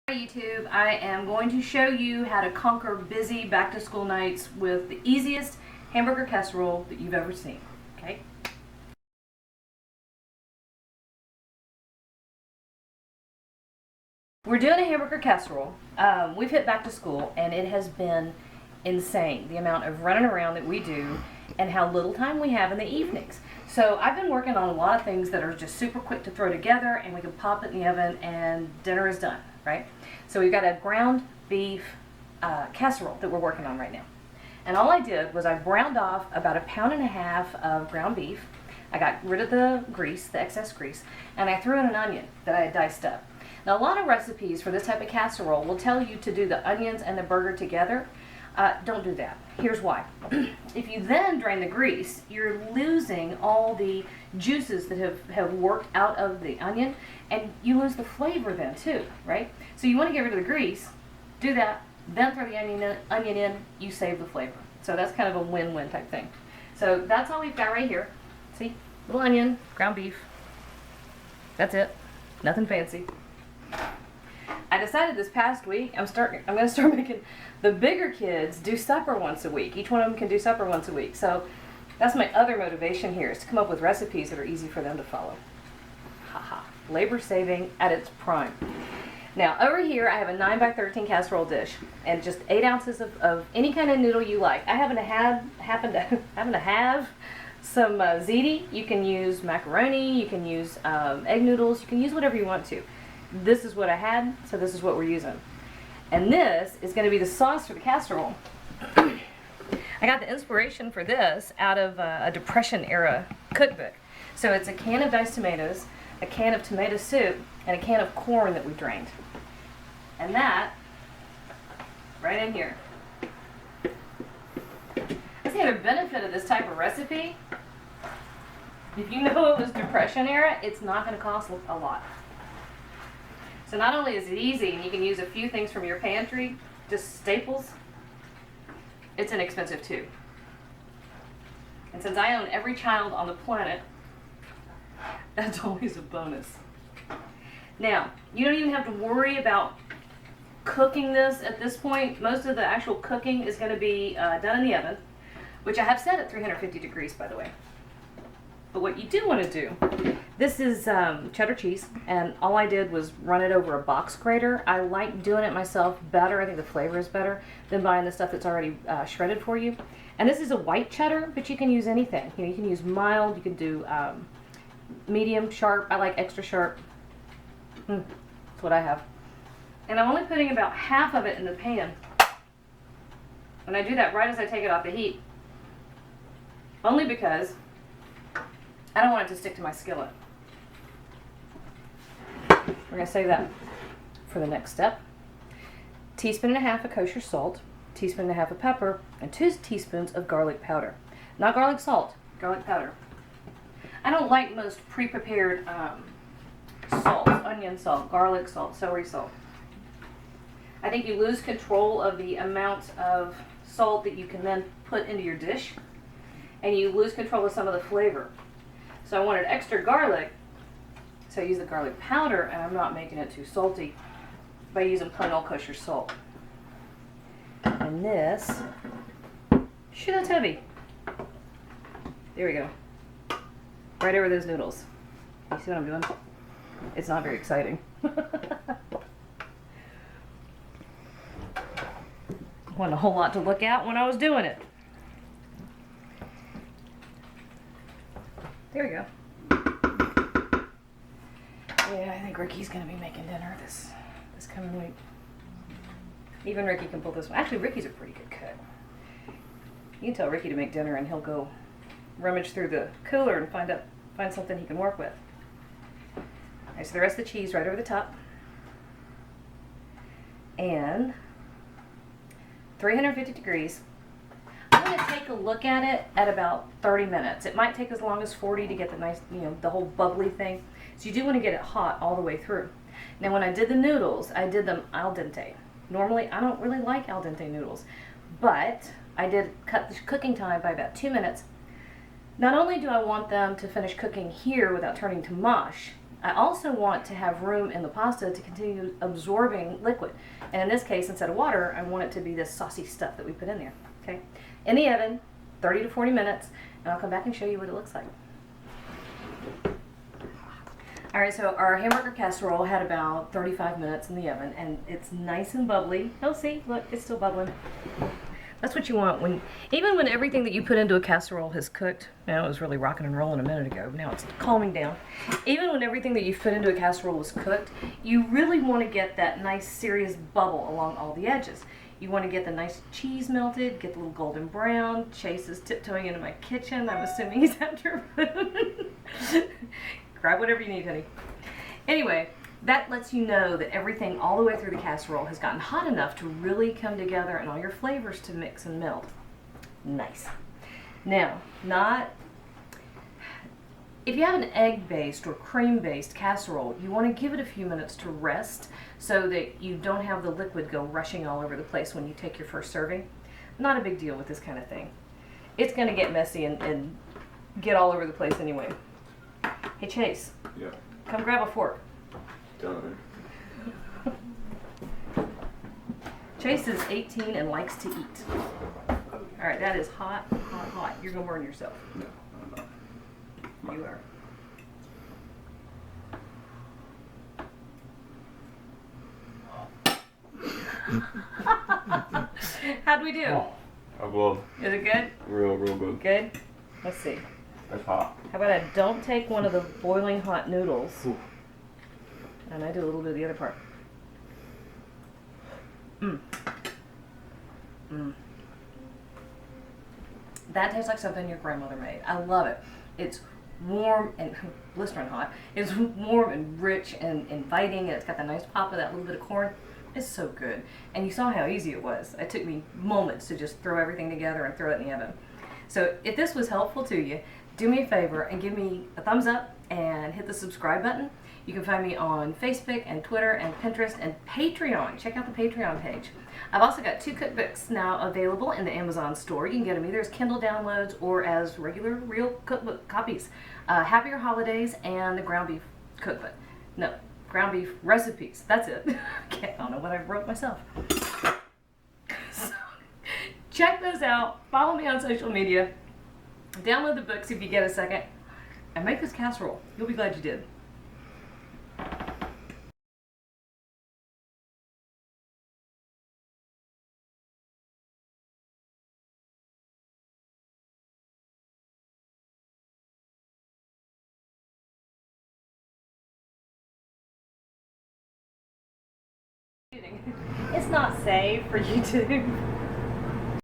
Hi YouTube, I am going to show you how to conquer busy back to school nights with the easiest hamburger casserole that you've ever seen. Okay? We're doing a hamburger casserole. We've hit back to school and it has been insane, the amount of running around that we do and how little time we have in the evenings. So I've been working on a lot of things that are just super quick to throw together and we can pop it in the oven and dinner is done, right? So we've got a ground beef casserole that we're working on right now. And all I did was I browned off about 1.5 pounds of ground beef. I got rid of the grease, the excess grease, and I threw in an onion that I had diced up. Now a lot of recipes for this type of casserole will tell you to do the onions and the burger together. Don't do that. Here's why. If you then drain the grease, you're losing all the juices that have worked out of the onion, and you lose the flavor then too, right? So you want to get rid of the grease, do that, then throw the onion in, you save the flavor. So that's kind of a win-win type thing. So that's all we've got right here. See, little onion, ground beef. That's it. Nothing fancy. I decided this past week I'm going to start making the bigger kids do supper once a week. Each one of them can do supper once a week. So that's my other motivation here, is to come up with recipes that are easy for them to follow. Haha, labor saving at its prime. Now over here I have a 9x13 casserole dish and just 8 ounces of any kind of noodle you like. I happen to have some ziti. You can use macaroni, you can use egg noodles, you can use whatever you want to. This is what I had, so this is what we're using. And this is going to be the sauce for the casserole. I got the inspiration for this out of a Depression era cookbook. So it's a can of diced tomatoes, a can of tomato soup, and a can of corn that we drained. And that, right in here. That's the other benefit of this type of recipe. If you know it was Depression era, it's not going to cost a lot. So not only is it easy and you can use a few things from your pantry, just staples, it's inexpensive too. And since I own every child on the planet, that's always a bonus. Now, you don't even have to worry about cooking this at this point. Most of the actual cooking is going to be done in the oven, which I have set at 350 degrees, by the way. But what you do want to do, this is cheddar cheese, and all I did was run it over a box grater. I like doing it myself better. I think the flavor is better than buying the stuff that's already shredded for you. And this is a white cheddar, but you can use anything. You know, you can use mild, you can do medium, sharp. I like extra sharp. That's what I have. And I'm only putting about half of it in the pan. And I do that right as I take it off the heat. Only because I don't want it to stick to my skillet. We're going to save that for the next step. 1.5 teaspoons of kosher salt, 1.5 teaspoons of pepper, and 2 teaspoons of garlic powder. Not garlic salt, garlic powder. I don't like most pre-prepared salts, onion salt, garlic salt, celery salt. I think you lose control of the amount of salt that you can then put into your dish, and you lose control of some of the flavor. So I wanted extra garlic, so I use the garlic powder, and I'm not making it too salty by using plain old kosher salt. And this, shoo, that's heavy. There we go. Right over those noodles. You see what I'm doing? It's not very exciting. Wasn't a whole lot to look at when I was doing it. There we go. Yeah, I think Ricky's going to be making dinner this coming week. Even Ricky can pull this one. Actually, Ricky's a pretty good cook. You can tell Ricky to make dinner and he'll go rummage through the cooler and find something he can work with. Okay, so the rest of the cheese right over the top. And 350 degrees. I'm going to take a look at it at about 30 minutes. It might take as long as 40 to get the nice, the whole bubbly thing. So you do want to get it hot all the way through. Now when I did the noodles, I did them al dente. Normally I don't really like al dente noodles, but I did cut the cooking time by about 2 minutes. Not only do I want them to finish cooking here without turning to mush, I also want to have room in the pasta to continue absorbing liquid. And in this case, instead of water, I want it to be this saucy stuff that we put in there. Okay? In the oven, 30 to 40 minutes, and I'll come back and show you what it looks like. All right, so our hamburger casserole had about 35 minutes in the oven, and it's nice and bubbly. Oh, see, look, it's still bubbling. That's what you want even when everything that you put into a casserole has cooked. Now, it was really rocking and rolling a minute ago, but now it's calming down. Even when everything that you put into a casserole is cooked, you really want to get that nice, serious bubble along all the edges. You want to get the nice cheese melted, get the little golden brown. Chase is tiptoeing into my kitchen. I'm assuming he's after food. Grab whatever you need, honey. Anyway, that lets you know that everything all the way through the casserole has gotten hot enough to really come together and all your flavors to mix and meld. Nice. Now, if you have an egg-based or cream-based casserole, you want to give it a few minutes to rest so that you don't have the liquid go rushing all over the place when you take your first serving. Not a big deal with this kind of thing. It's going to get messy and get all over the place anyway. Hey, Chase. Yeah. Come grab a fork. Done. Chase is 18 and likes to eat. All right, that is hot, hot, hot. You're going to burn yourself. No, I'm not. You are. How'd we do? I will. Is it good? Real good. Good? Let's see. That's hot. How about I don't take one of the boiling hot noodles, Ooh. and I do a little bit of the other part. Mmm. Mmm. That tastes like something your grandmother made. I love it. It's warm and blistering hot. It's warm and rich and inviting, and it's got the nice pop of that little bit of corn. It's so good. And you saw how easy it was. It took me moments to just throw everything together and throw it in the oven. So if this was helpful to you, do me a favor and give me a thumbs up and hit the subscribe button. You can find me on Facebook and Twitter and Pinterest and Patreon. Check out the Patreon page. I've also got 2 cookbooks now available in the Amazon store. You can get them either as Kindle downloads or as regular, real cookbook copies. Happier Holidays and the Ground Beef Cookbook. No, Ground Beef Recipes. That's it. I don't know what I wrote myself. So, check those out. Follow me on social media. Download the books if you get a second. And make this casserole. You'll be glad you did. It's not safe for YouTube.